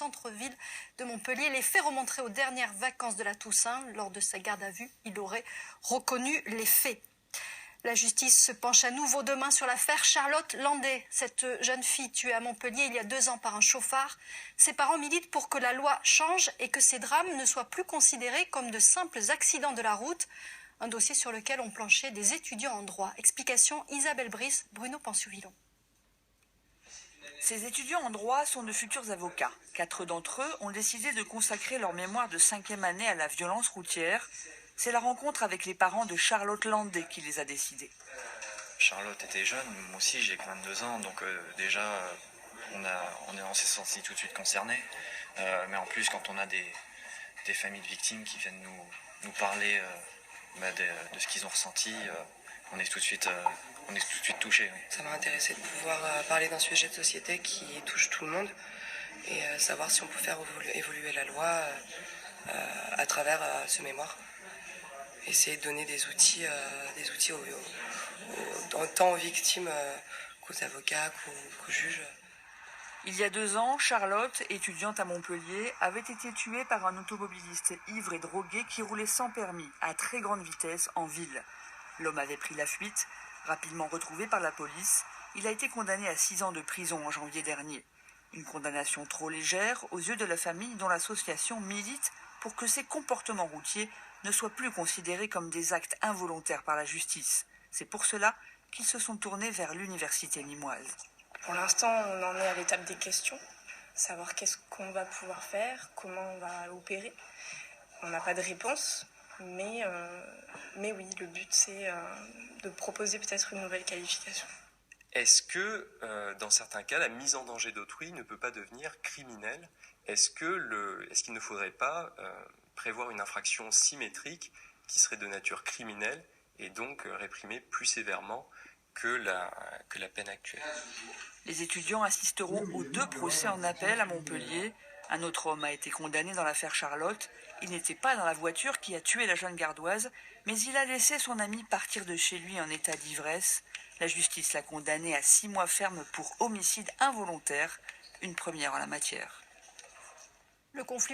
centre-ville de Montpellier. Les faits remonteraient aux dernières vacances de la Toussaint. Lors de sa garde à vue, il aurait reconnu les faits. La justice se penche à nouveau demain sur l'affaire Charlotte Landais, cette jeune fille tuée à Montpellier il y a 2 ans par un chauffard. Ses parents militent pour que la loi change et que ces drames ne soient plus considérés comme de simples accidents de la route. Un dossier sur lequel ont planché des étudiants en droit. Explication Isabelle Brice, Bruno Pansio-Villon. Ces étudiants en droit sont de futurs avocats. 4 d'entre eux ont décidé de consacrer leur mémoire de 5e année à la violence routière. C'est la rencontre avec les parents de Charlotte Landais qui les a décidés. Charlotte était jeune, moi aussi j'ai 22 ans, donc déjà on s'est senti tout de suite concernés. Mais en plus quand on a des familles de victimes qui viennent nous parler de ce qu'ils ont ressenti, on est tout de suite touchés. Oui. Ça m'a intéressé de pouvoir parler d'un sujet de société qui touche tout le monde et savoir si on peut faire évoluer la loi à travers ce mémoire. Essayer de donner des outils tant aux victimes qu'aux avocats, qu'aux juges. Il y a 2 ans, Charlotte, étudiante à Montpellier, avait été tuée par un automobiliste ivre et drogué qui roulait sans permis, à très grande vitesse, en ville. L'homme avait pris la fuite. Rapidement retrouvé par la police, il a été condamné à 6 ans de prison en janvier dernier. Une condamnation trop légère aux yeux de la famille dont l'association milite pour que ces comportements routiers ne soient plus considérés comme des actes involontaires par la justice. C'est pour cela qu'ils se sont tournés vers l'université limoise. Pour l'instant, on en est à l'étape des questions, savoir qu'est-ce qu'on va pouvoir faire, comment on va opérer. On n'a pas de réponse, mais oui, le but c'est de proposer peut-être une nouvelle qualification. Est-ce que, dans certains cas, la mise en danger d'autrui ne peut pas devenir criminelle ? Est-ce qu'il ne faudrait pas prévoir une infraction symétrique qui serait de nature criminelle et donc réprimée plus sévèrement que la peine actuelle ? Les étudiants assisteront aux 2 procès en appel à Montpellier. Un autre homme a été condamné dans l'affaire Charlotte. Il n'était pas dans la voiture qui a tué la jeune gardoise, mais il a laissé son ami partir de chez lui en état d'ivresse. La justice l'a condamné à 6 mois ferme pour homicide involontaire, une première en la matière. Le conflit